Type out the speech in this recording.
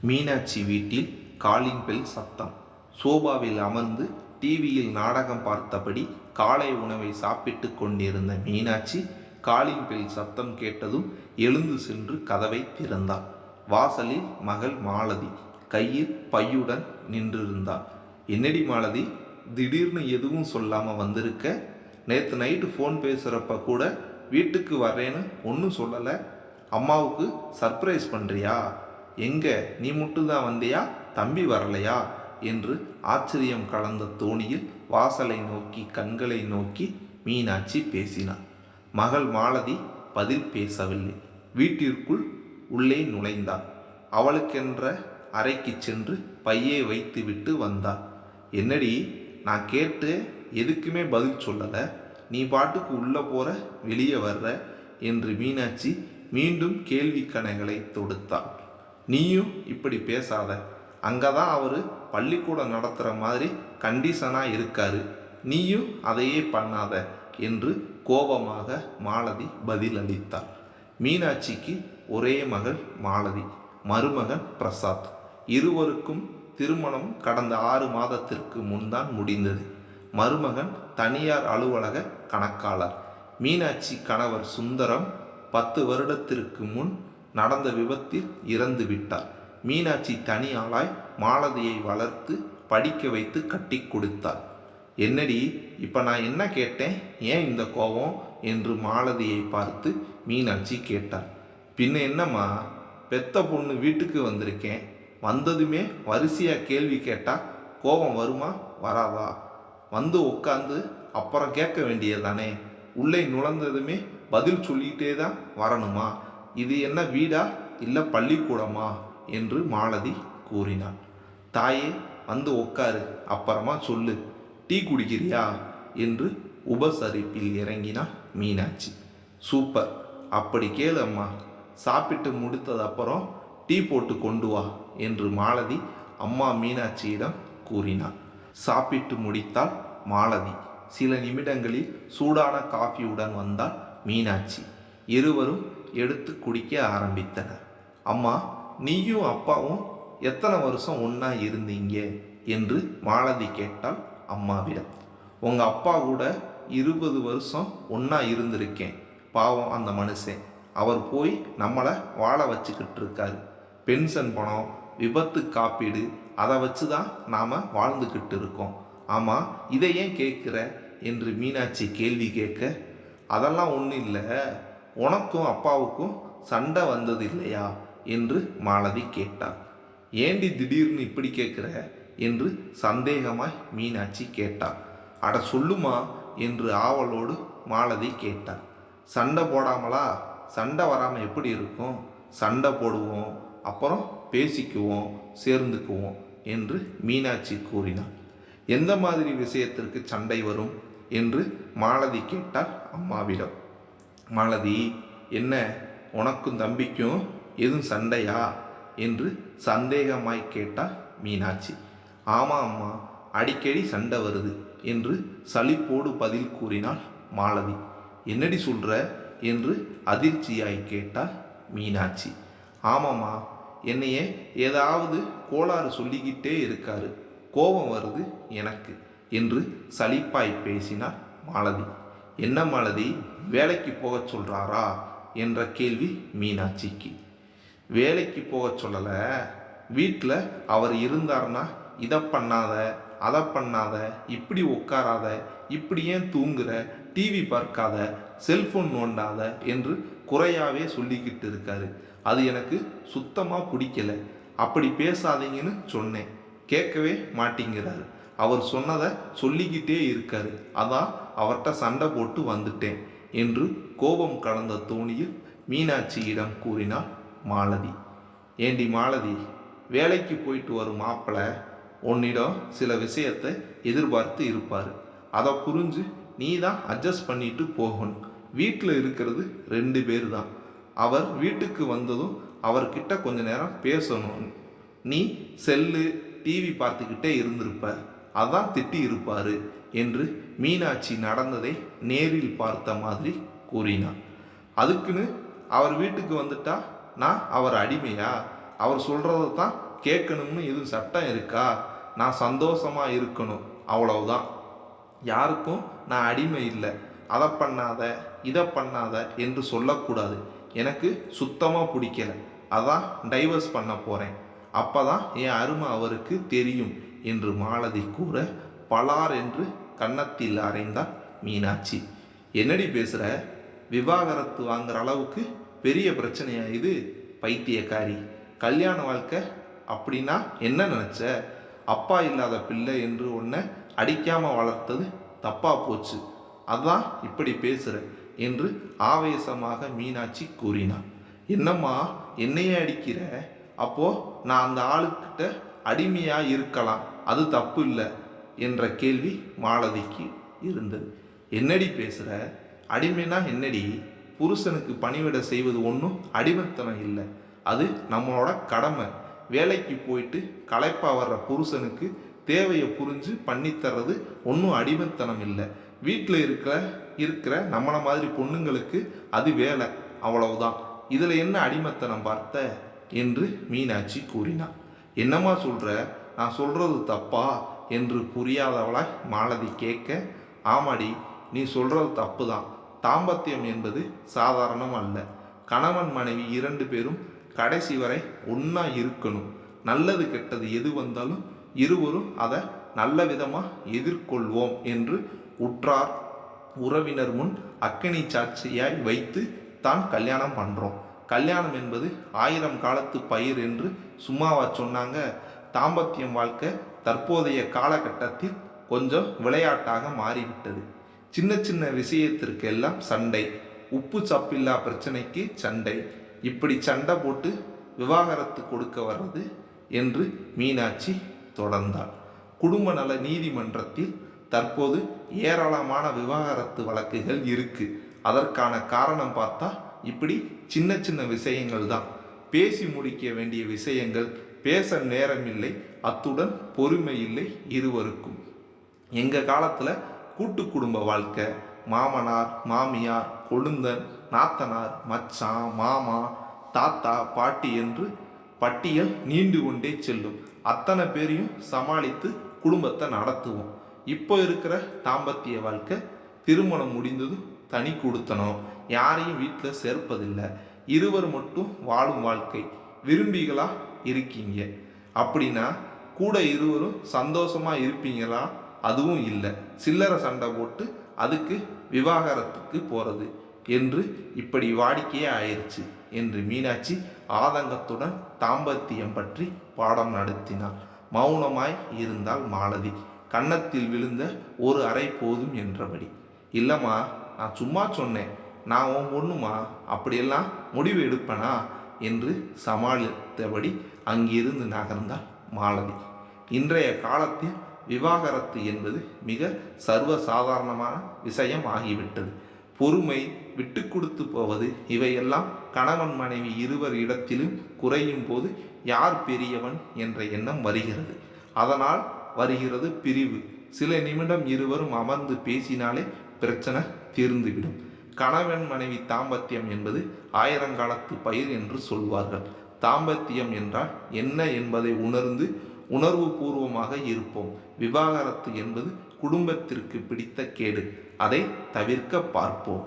மீனாட்சி வீட்டில் calling bell சத்தம். சோபாவில் அமர்ந்து டிவியில் நாடகம் பார்த்தபடி காலை உணவை சாப்பிட்டு கொண்டிருந்த மீனாட்சி காலிங் பெல் சத்தம் கேட்டதும் எழுந்து சென்று கதவை திறந்தாள். வாசலில் மகள் மாலதி கையில் பையுடன் நின்றிருந்தாள். என்னடி மாலதி, திடீர்னு எதுவும் சொல்லாமல் வந்திருக்க? நேற்று நைட்டு ஃபோன் பேசுகிறப்ப கூட வீட்டுக்கு வர்றேன்னு ஒன்றும் சொல்லலை. அம்மாவுக்கு சர்ப்ரைஸ் பண்ணுறியா? எங்கே, நீ மட்டும்தான் வந்தியா, தம்பி வரலையா என்று ஆச்சரியம் கலந்த தோணியில் வாசலை நோக்கி கண்களை நோக்கி மீனாட்சி பேசினாள். மகள் மாலதி பதில் பேசவில்லை. வீட்டிற்குள் உள்ளே நுழைந்தாள். அவளுக்கென்ற அறைக்கு சென்று பையை வைத்துவிட்டு வந்தாள். என்னடி, நான் கேட்டு எதுக்குமே பதில் சொல்லலை, நீ பாட்டுக்கு உள்ளே போகிற வெளியே வர்ற என்று மீனாட்சி மீண்டும் கேள்வி கணைகளை தொடுத்தாள். நீயும் இப்படி பேசாத, அங்கே தான் அவர் பள்ளிக்கூடம் நடத்துகிற மாதிரி கண்டிஷனாக இருக்காரு, நீயும் அதையே பண்ணாத என்று கோபமாக மாலதி பதில் அளித்தாள். மீனாட்சிக்கு ஒரே மகள் மாலதி, மருமகன் பிரசாத். இருவருக்கும் திருமணம் கடந்த 6 மாதத்திற்கு முன்தான் முடிந்தது. மருமகன் தனியார் அலுவலக கணக்காளர். மீனாட்சி கணவர் சுந்தரம் 10 வருடத்திற்கு முன் நடந்த விபத்தில் இறந்து விட்டார். மீனாட்சி தனி ஆளாய் மாலதியை வளர்த்து படிக்க வைத்து கட்டி கொடுத்தார். என்னடி, இப்போ நான் என்ன கேட்டேன், ஏன் இந்த கோபம் என்று மாலதியை பார்த்து மீனாட்சி கேட்டார். பின்ன என்னம்மா, பெத்த பொண்ணு வீட்டுக்கு வந்திருக்கேன், வந்ததுமே வரிசையாக கேள்வி கேட்டால் கோபம் வருமா வராதா? வந்து உட்காந்து அப்புறம் கேட்க வேண்டியதானே? உள்ளே நுழைந்ததுமே பதில் சொல்லிகிட்டே தான் வரணுமா? இது என்ன வீடா இல்லை பள்ளிக்கூடமா என்று மாலதி கூறினாள். தாயே, வந்து உட்காரு, அப்புறமா சொல்லு, டீ குடிக்கிறியா என்று உபசரிப்பில் இறங்கினாள் மீனாட்சி. சூப்பர், அப்படி கேளு அம்மா, சாப்பிட்டு முடித்தது அப்புறம் டீ போட்டு கொண்டு வா என்று மாலதி அம்மா மீனாட்சியிடம் கூறினாள். சாப்பிட்டு முடித்தாள் மாலதி. சில நிமிடங்களில் சூடான காஃபியுடன் வந்தாள் மீனாட்சி. இருவரும் எடுத்து குடிக்க ஆரம்பித்தனர். அம்மா, நீயும் அப்பாவும் எத்தனை வருஷம் ஒன்றா இருந்தீங்க என்று மாலதி கேட்டால் அம்மாவிடம். உங்கள் அப்பா கூட 20 வருஷம் ஒன்றா இருந்திருக்கேன். பாவம் அந்த மனுஷன், அவர் போய் நம்மளை வாழ வச்சுக்கிட்டு இருக்காரு. பென்ஷன் பணம், விபத்து காப்பீடு, அதை வச்சு தான் நாம் வாழ்ந்துக்கிட்டு இருக்கோம். ஆமாம், இதை ஏன் கேட்குற என்று மீனாட்சி கேள்வி கேட்க, அதெல்லாம் ஒன்றும் இல்லை, உனக்கும் அப்பாவுக்கும் சண்டை வந்தது இல்லையா என்று மாலதி கேட்டாள். ஏண்டி திடீர்னு இப்படி கேட்குற என்று சந்தேகமாய் மீனாட்சி கேட்டாள். அட சொல்லுமா என்று ஆவலோடு மாலதி கேட்டாள். சண்டை போடாமலா? சண்டை வராமல் எப்படி இருக்கும்? சண்டை போடுவோம், அப்புறம் பேசிக்குவோம், சேர்ந்துக்குவோம் என்று மீனாட்சி கூறினாள். எந்த மாதிரி விஷயத்திற்கு சண்டை வரும் என்று மாலதி கேட்டாள் அம்மாவிடம். மாலதி, என்ன உனக்கும் தம்பிக்கும் எதுவும் சண்டையா என்று சந்தேகமாய் கேட்டாள் மீனாட்சி. ஆமாம் அம்மா, அடிக்கடி சண்டை வருது என்று சலிப்போடு பதில் கூறினாள் மாலதி. என்னடி சொல்கிற என்று அதிர்ச்சியாய் கேட்டாள் மீனாட்சி. ஆமாம்மா, என்னையே ஏதாவது கோளாறு சொல்லிக்கிட்டே இருக்காரு, கோபம் வருது எனக்கு என்று சலிப்பாய் பேசினாள் மாலதி. என்ன மாலதி, வேலைக்கு போக சொல்கிறாரா என்ற கேள்வி மீனாட்சிக்கு. வேலைக்கு போக சொல்லலை, வீட்டில் அவர் இருந்தார்னா இதை பண்ணாத, அதை பண்ணாத, இப்படி உட்காராத, இப்படி ஏன் தூங்குற, டிவி பார்க்காத, செல்ஃபோன் நோண்டாத என்று குறையாவே சொல்லிக்கிட்டு இருக்காரு. அது எனக்கு சுத்தமாக பிடிக்கலை. அப்படி பேசாதீங்கன்னு சொன்னேன், கேட்கவே மாட்டேங்கிறாரு. அவர் சொன்னதை சொல்லிக்கிட்டே இருக்காரு, அதான் அவர்கிட்ட சண்டை போட்டு வந்துட்டேன் என்று கோபம் கலந்த தோணியில் மீனாட்சியிடம் கூறினாள் மாலதி. ஏண்டி மாலதி, வேலைக்கு போயிட்டு வரும் மாப்பிள்ளை உன்னிடம் சில விஷயத்தை எதிர்பார்த்து இருப்பார். அதை புரிஞ்சு நீ தான் அட்ஜஸ்ட் பண்ணிட்டு போகணும். வீட்டில் இருக்கிறது 2 பேர் தான். அவர் வீட்டுக்கு வந்ததும் அவர்கிட்ட கொஞ்ச நேரம் பேசணும். நீ செல்லு, டிவி பார்த்துக்கிட்டே இருந்திருப்ப, அதான் திட்டி இருப்பார் என்று மீனாட்சி நடந்ததை நேரில் பார்த்த மாதிரி கூறினார். அதுக்குன்னு அவர் வீட்டுக்கு வந்துட்டா நான் அவர் அடிமையா? அவர் சொல்கிறத தான் கேட்கணும்னு எதுவும் சட்டம் இருக்கா? நான் சந்தோஷமா இருக்கணும், அவ்வளவுதான். யாருக்கும் நான் அடிமை இல்லை. அதை பண்ணாத இதை பண்ணாத என்று சொல்லக்கூடாது. எனக்கு சுத்தமாக பிடிக்கல, அதான் டைவர்ஸ் பண்ண போகிறேன். அப்போ தான் என் அருமை அவருக்கு தெரியும் என்று மாலதி கூற பலார் என்று கன்னத்தில் அறைந்தாள் மீனாட்சி. என்னடி பேசுகிற? விவாகரத்து வாங்குற அளவுக்கு பெரிய பிரச்சனையா இது? பைத்தியக்காரி, கல்யாண வாழ்க்கை அப்படின்னா என்ன நினச்ச? அப்பா இல்லாத பிள்ளை என்று ஒன்றை அடிக்காமல் வளர்த்தது தப்பாக போச்சு, அதான் இப்படி பேசுகிற என்று ஆவேசமாக மீனாட்சி கூறினார். என்னம்மா என்னையே அடிக்கிற? அப்போ நான் அந்த ஆளுக்கிட்ட அடிமையாக இருக்கலாம், அது தப்பு இல்லை என்ற கேள்வி மாலதிக்கு இருந்தது. என்னடி பேசுகிற? அடிமைனா என்னடி? புருஷனுக்கு பணிவிட செய்வது ஒன்றும் அடிமைத்தனம் இல்லை, அது நம்மளோட கடமை. வேலைக்கு போயிட்டு களைப்பாக வர்ற புருஷனுக்கு தேவையை புரிஞ்சு பண்ணித்தர்றது ஒன்றும் அடிமைத்தனம் இல்லை. வீட்டில் இருக்கிற நம்மளை மாதிரி பொண்ணுங்களுக்கு அது வேலை, அவ்வளவுதான். இதில் என்ன அடிமைத்தனம் பார்த்த என்று மீனாட்சி கூறினார். என்னம்மா சொல்கிற? நான் சொல்கிறது தப்பா என்று புரியாதவளாய் மாலதி கேட்க, ஆமாடி, நீ சொல்கிறது தப்பு தான். தாம்பத்தியம் என்பது சாதாரணம் அல்ல. கணவன் மனைவி 2 பேரும் கடைசி வரை ஒன்றா இருக்கணும். நல்லது கெட்டது எது வந்தாலும் இருவரும் அதை நல்ல விதமாக எதிர்கொள்வோம் என்று உற்றார் உறவினர் முன் அக்கனி சாட்சியாய் வைத்து தான் கல்யாணம் பண்ணுறோம். கல்யாணம் என்பது 1000 காலத்து பயிர் என்று சும்மாவா சொன்னாங்க? தாம்பத்தியம் வாழ்க்கை தற்போதைய காலகட்டத்தில் கொஞ்சம் விளையாட்டாக மாறிவிட்டது. சின்ன சின்ன விஷயத்திற்கெல்லாம் சண்டை, உப்பு சப்பில்லா பிரச்சனைக்கு சண்டை, இப்படி சண்டை போட்டு விவாகரத்து கொடுக்க வர்றது என்று மீனாட்சி தொடர்ந்தாள். குடும்ப நல நீதிமன்றத்தில் தற்போது ஏராளமான விவாகரத்து வழக்குகள் இருக்கு. அதற்கான காரணம் பார்த்தா இப்படி சின்ன சின்ன விஷயங்கள் தான். பேசி முடிக்க வேண்டிய விஷயங்கள் பேச நேரமில்லை, அத்துடன் பொறுமை இல்லை இருவருக்கும். எங்கள் காலத்தில் கூட்டு குடும்ப வாழ்க்கை, மாமனார் மாமியார் கொழுந்தன் நாத்தனார் மச்சான் மாமா தாத்தா பாட்டி என்று பட்டியல் நீண்டு கொண்டே செல்லும். அத்தனை பேரையும் சமாளித்து குடும்பத்தை நடத்துவோம். இப்போ இருக்கிற தாம்பத்திய வாழ்க்கை திருமணம் முடிந்ததும் தனி கொடுத்தனும், யாரையும் வீட்டில் சேர்ப்பதில்லை, இருவர் மட்டும் வாழும் வாழ்க்கை. விரும்பிகளா இருக்கீங்க அப்படின்னா கூட இருவரும் சந்தோஷமாக இருப்பீங்களா? அதுவும் இல்லை, சில்லறை சண்டை போட்டு அதுக்கு விவாகரத்துக்கு போகிறது என்று இப்படி வாடிக்கையே ஆயிடுச்சு என்று மீனாட்சி ஆதங்கத்துடன் தாம்பத்தியம் பற்றி பாடம் நடத்தினாள். மௌனமாய் இருந்தால் மாலதி. கன்னத்தில் விழுந்த ஒரு அறை போதும் என்றபடி. இல்லைம்மா, நான் சும்மா சொன்னேன், நான் உன் பொண்ணுமா, அப்படியெல்லாம் முடிவு எடுப்பனா என்று சமாளித்தபடி அங்கிருந்து நகர்ந்தாள் மாலதி. இன்றைய காலத்தில் விவாகரத்து என்பது மிக சர்வசாதாரணமான விஷயம் ஆகிவிட்டது. பொறுமை, விட்டு கொடுத்து போவது, இவையெல்லாம் கணவன் மனைவி இருவர் இடத்திலும் குறையும் போது யார் பெரியவன் என்ற எண்ணம் வருகிறது. அதனால் வருகிறது பிரிவு. சில நிமிடம் இருவரும் அமர்ந்து பேசினாலே பிரச்சனை தீர்ந்துவிடும். கணவன் மனைவி தாம்பத்தியம் என்பது 1000 காலத்து பயிர் என்று சொல்வார்கள். தாம்பத்தியம் என்றால் என்ன என்பதை உணர்ந்து உணர்வு பூர்வமாக இருப்போம். விவாகரத்து என்பது குடும்பத்திற்கு பிடித்த கேடு, அதை தவிர்க்க பார்ப்போம்.